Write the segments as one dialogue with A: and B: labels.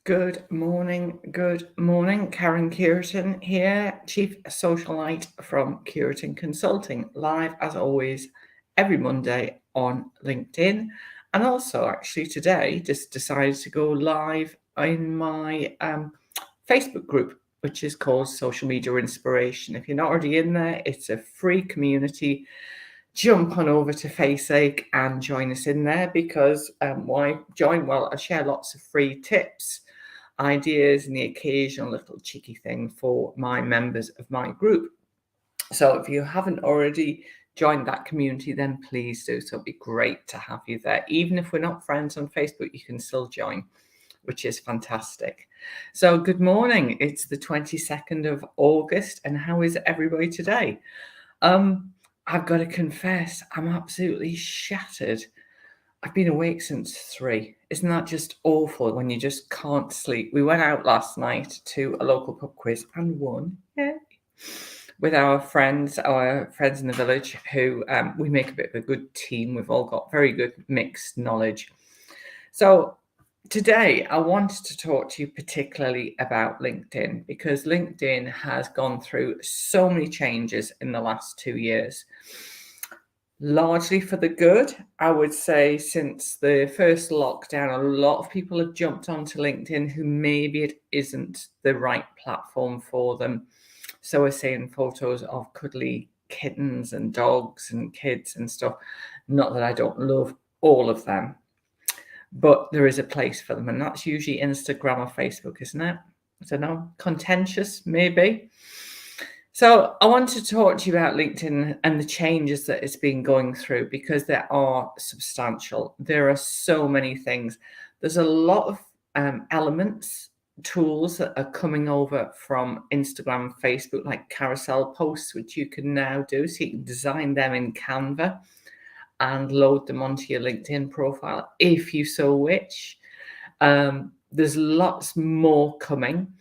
A: Good morning, Karen Keratin here, Chief Socialite from Keratin Consulting, live as always every Monday on LinkedIn. And also, actually, today just decided to go live in my Facebook group, which is called Social Media Inspiration. If you're not already in there, it's a free community. Jump on over to Facebook and join us in there because why join? Well, I share lots of free tips, ideas, and the occasional little cheeky thing for my members of my group. So if you haven't already joined that community, then please do. So it'd be great to have you there. Even if we're not friends on Facebook, you can still join, which is fantastic. So good morning. It's the 22nd of August. And how is everybody today? I've got to confess, I'm absolutely shattered. I've been awake since 3. Isn't that just awful when you just can't sleep? We went out last night to a local pub quiz and won. Yay. With our friends in the village who we make a bit of a good team. We've all got very good mixed knowledge. So today I wanted to talk to you particularly about LinkedIn because LinkedIn has gone through so many changes in the last 2 years. Largely for the good, I would say. Since the first lockdown, a lot of people have jumped onto LinkedIn who maybe it isn't the right platform for them. So we're seeing photos of cuddly kittens and dogs and kids and stuff. Not that I don't love all of them, but there is a place for them, and that's usually Instagram or Facebook, isn't it? I don't know, contentious maybe. So I want to talk to you about LinkedIn and the changes that it's been going through because they are substantial. There are so many things. There's a lot of elements, tools that are coming over from Instagram and Facebook, like carousel posts, which you can now do. So you can design them in Canva and load them onto your LinkedIn profile if you so wish. There's lots more coming.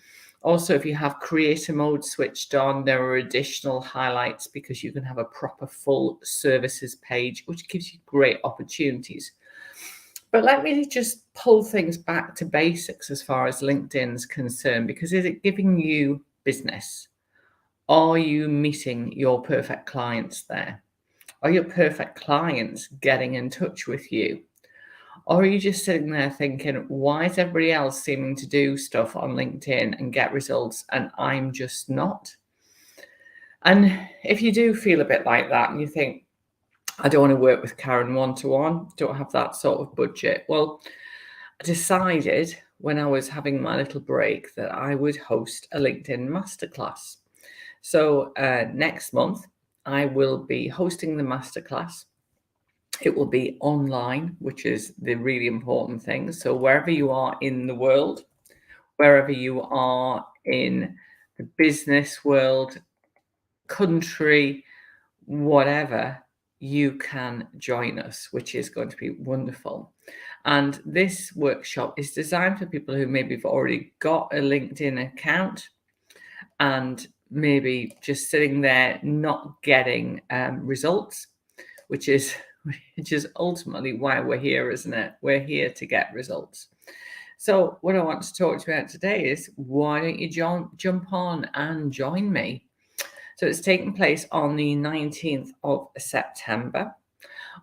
A: Also, if you have creator mode switched on, there are additional highlights because you can have a proper full services page, which gives you great opportunities. But let me just pull things back to basics as far as LinkedIn's concerned, because is it giving you business? Are you meeting your perfect clients there? Are your perfect clients getting in touch with you? Or are you just sitting there thinking, why is everybody else seeming to do stuff on LinkedIn and get results and I'm just not? And if you do feel a bit like that and you think, I don't want to work with Karen one-to-one, don't have that sort of budget. Well, I decided when I was having my little break that I would host a LinkedIn Masterclass. So next month, I will be hosting the Masterclass. It will be online, which is the really important thing. So wherever you are in the world, wherever you are in the business world, country, whatever, you can join us, which is going to be wonderful. And this workshop is designed for people who maybe have already got a LinkedIn account and maybe just sitting there not getting results, which is ultimately why we're here, isn't it? We're here to get results. So what I want to talk to you about today is why don't you jump on and join me? So it's taking place on the 19th of September.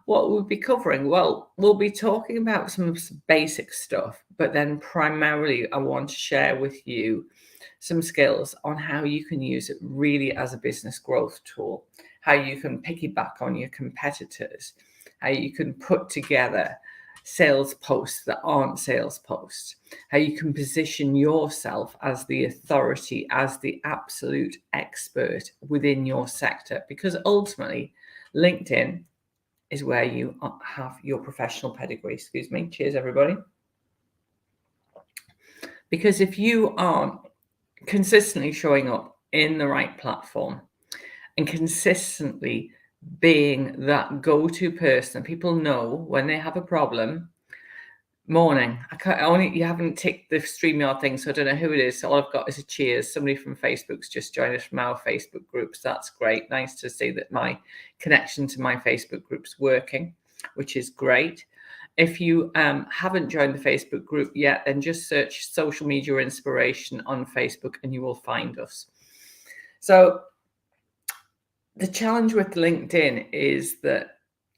A: What we'll be covering? Well, we'll be talking about some basic stuff, but then primarily I want to share with you some skills on how you can use it really as a business growth tool, how you can piggyback on your competitors, how you can put together sales posts that aren't sales posts, how you can position yourself as the authority, as the absolute expert within your sector, because ultimately LinkedIn is where you have your professional pedigree. Excuse me. Cheers, everybody. Because if you aren't consistently showing up in the right platform and consistently being that go-to person, people know when they have a problem. Morning. You haven't ticked the StreamYard thing, so I don't know who it is. So all I've got is a cheers. Somebody from Facebook's just joined us from our Facebook groups. That's great. Nice to see that my connection to my Facebook group's working, which is great. If you haven't joined the Facebook group yet, then just search Social Media Inspiration on Facebook and you will find us. So the challenge with LinkedIn is that,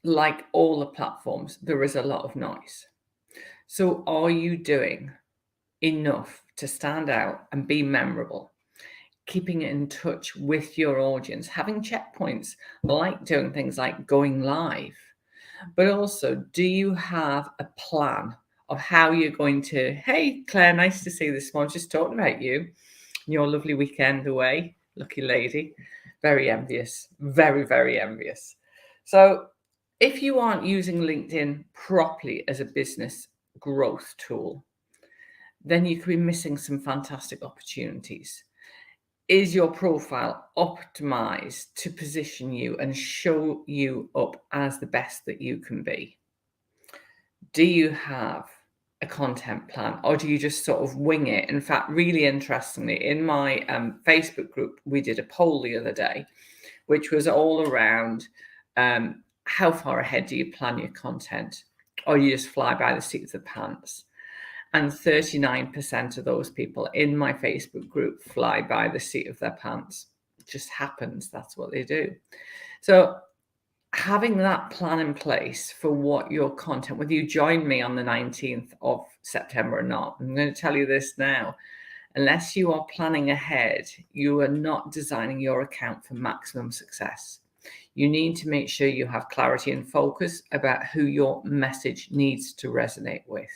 A: like all the platforms, there is a lot of noise. So are you doing enough to stand out and be memorable? Keeping in touch with your audience, having checkpoints, like doing things like going live. But also, do you have a plan of how you're going to, hey, Claire, nice to see you this morning, just talking about you, your lovely weekend away, lucky lady, very envious, very, very envious. So if you aren't using LinkedIn properly as a business growth tool, then you could be missing some fantastic opportunities. Is your profile optimized to position you and show you up as the best that you can be? Do you have a content plan, or do you just sort of wing it? In fact, really interestingly, in my Facebook group, we did a poll the other day, which was all around how far ahead do you plan your content, or you just fly by the seat of the pants? And 39% of those people in my Facebook group fly by the seat of their pants. It just happens. That's what they do. So having that plan in place for what your content, whether you join me on the 19th of September or not, I'm going to tell you this now. Unless you are planning ahead, you are not designing your account for maximum success. You need to make sure you have clarity and focus about who your message needs to resonate with.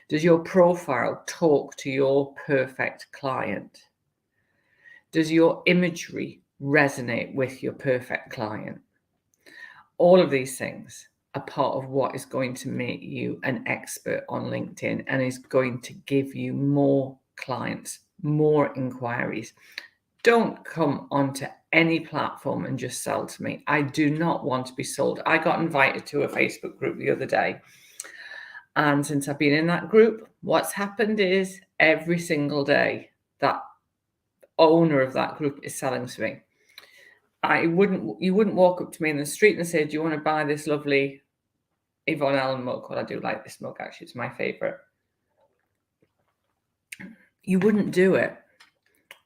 A: Does your profile talk to your perfect client? Does your imagery resonate with your perfect client? All of these things are part of what is going to make you an expert on LinkedIn and is going to give you more clients, more inquiries. Don't come onto any platform and just sell to me. I do not want to be sold. I got invited to a Facebook group the other day. And since I've been in that group, what's happened is every single day that owner of that group is selling to me. You wouldn't walk up to me in the street and say, do you want to buy this lovely Yvonne Allen mug? Well, I do like this mug, actually. It's my favorite. You wouldn't do it.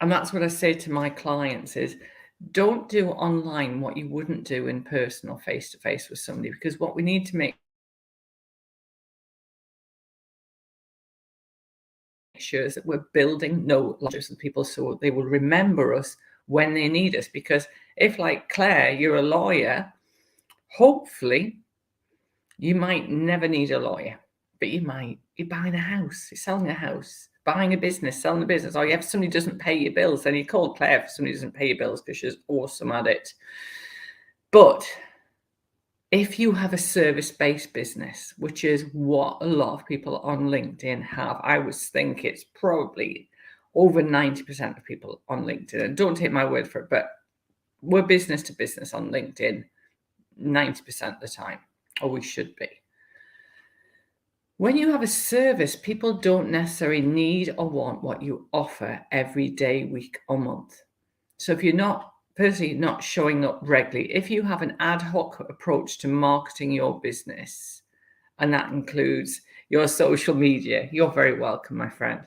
A: And that's what I say to my clients is, don't do online what you wouldn't do in person or face-to-face with somebody, because what we need to make sure is that we're building knowledge with people so they will remember us when they need us. Because if, like Claire, you're a lawyer, hopefully you might never need a lawyer, but you're buying a house, you're selling a house, buying a business, selling a business, or if somebody doesn't pay your bills, then you call Claire if somebody doesn't pay your bills because she's awesome at it. But if you have a service-based business, which is what a lot of people on LinkedIn have, I would think it's probably over 90% of people on LinkedIn, and don't take my word for it, but we're business to business on LinkedIn 90% of the time, or we should be. When you have a service, people don't necessarily need or want what you offer every day, week, or month. So if you're not showing up regularly, if you have an ad hoc approach to marketing your business, and that includes your social media, you're very welcome, my friend.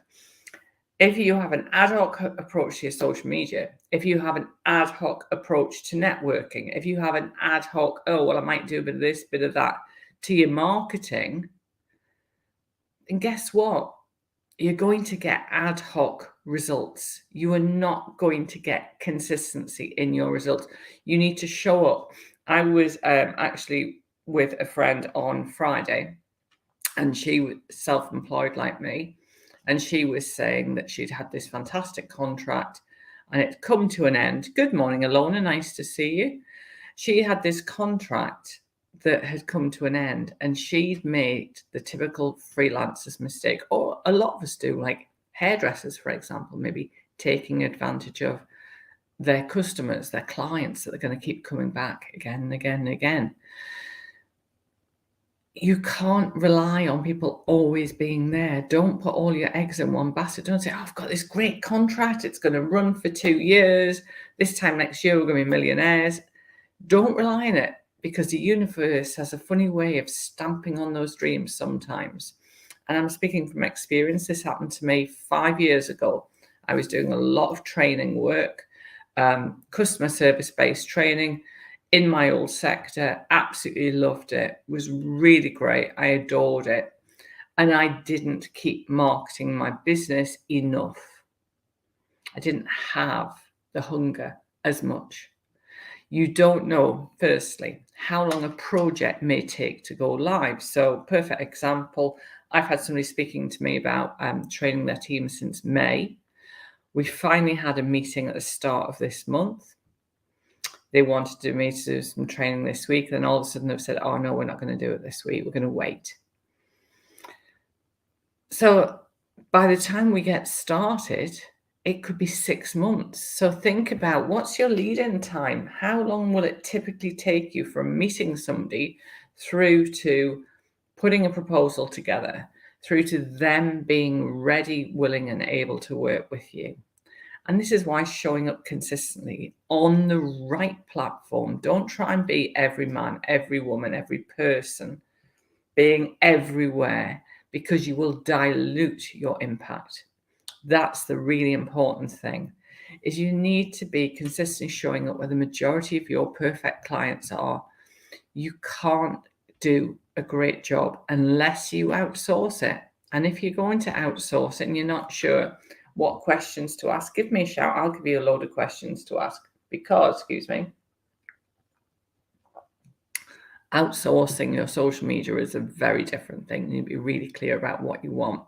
A: If you have an ad hoc approach to your social media, if you have an ad hoc approach to networking, if you have an ad hoc, I might do a bit of this, bit of that to your marketing, and guess what? You're going to get ad hoc results. You are not going to get consistency in your results. You need to show up. I was actually with a friend on Friday, and she was self-employed like me, and she was saying that she'd had this fantastic contract and it's come to an end. Good morning, Alona. Nice to see you. She had this contract that had come to an end, and she'd made the typical freelancer's mistake, or a lot of us do, like hairdressers, for example, maybe taking advantage of their customers, their clients that are going to keep coming back again and again and again. You can't rely on people always being there. Don't put all your eggs in one basket. Don't say, I've got this great contract. It's going to run for 2 years. This time next year, we're going to be millionaires. Don't rely on it, because the universe has a funny way of stamping on those dreams sometimes. And I'm speaking from experience. This happened to me 5 years ago. I was doing a lot of training work, customer service-based training in my old sector. Absolutely loved it. It was really great. I adored it. And I didn't keep marketing my business enough. I didn't have the hunger as much. You don't know, firstly, how long a project may take to go live. So, perfect example, I've had somebody speaking to me about training their team since May. We finally had a meeting at the start of this month. They wanted me to do some training this week. Then all of a sudden they've said, oh, no, we're not going to do it this week. We're going to wait. So by the time we get started, it could be 6 months. So think about, what's your lead-in time? How long will it typically take you from meeting somebody through to putting a proposal together, through to them being ready, willing, and able to work with you? And this is why showing up consistently on the right platform. Don't try and be every man, every woman, every person, being everywhere, because you will dilute your impact. That's the really important thing, is you need to be consistently showing up where the majority of your perfect clients are. You can't do a great job unless you outsource it. And if you're going to outsource it and you're not sure what questions to ask, give me a shout. I'll give you a load of questions to ask, because, outsourcing your social media is a very different thing. You need to be really clear about what you want.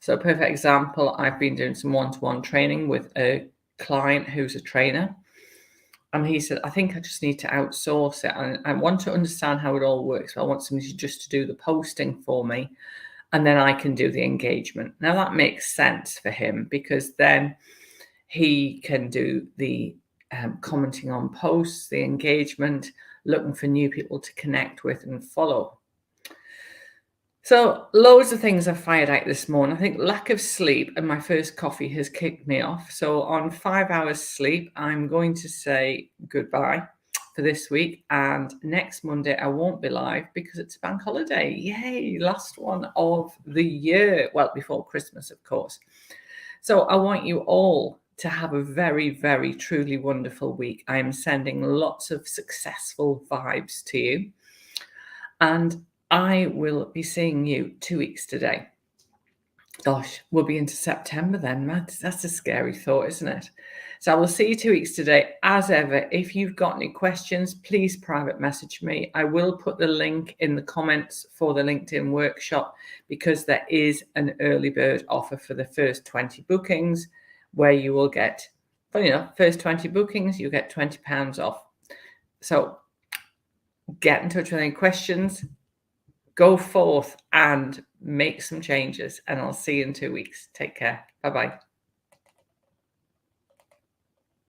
A: So a perfect example, I've been doing some one-to-one training with a client who's a trainer. And he said, I think I just need to outsource it. And I want to understand how it all works. But I want somebody just to do the posting for me, and then I can do the engagement. Now that makes sense for him, because then he can do the commenting on posts, the engagement, looking for new people to connect with and follow. So loads of things I've fired out this morning. I think lack of sleep and my first coffee has kicked me off. So on 5 hours sleep, I'm going to say goodbye for this week. And next Monday, I won't be live because it's a bank holiday. Yay, last one of the year. Well, before Christmas, of course. So I want you all to have a very, very, truly wonderful week. I am sending lots of successful vibes to you. And I will be seeing you 2 weeks today. Gosh, we'll be into September then, man. That's a scary thought, isn't it? So I will see you 2 weeks today. As ever, if you've got any questions, please private message me. I will put the link in the comments for the LinkedIn workshop, because there is an early bird offer for the first 20 bookings, where you will get, funny enough, first 20 bookings, you get £20 off. So get in touch with any questions. Go forth and make some changes, and I'll see you in 2 weeks. Take care. Bye-bye.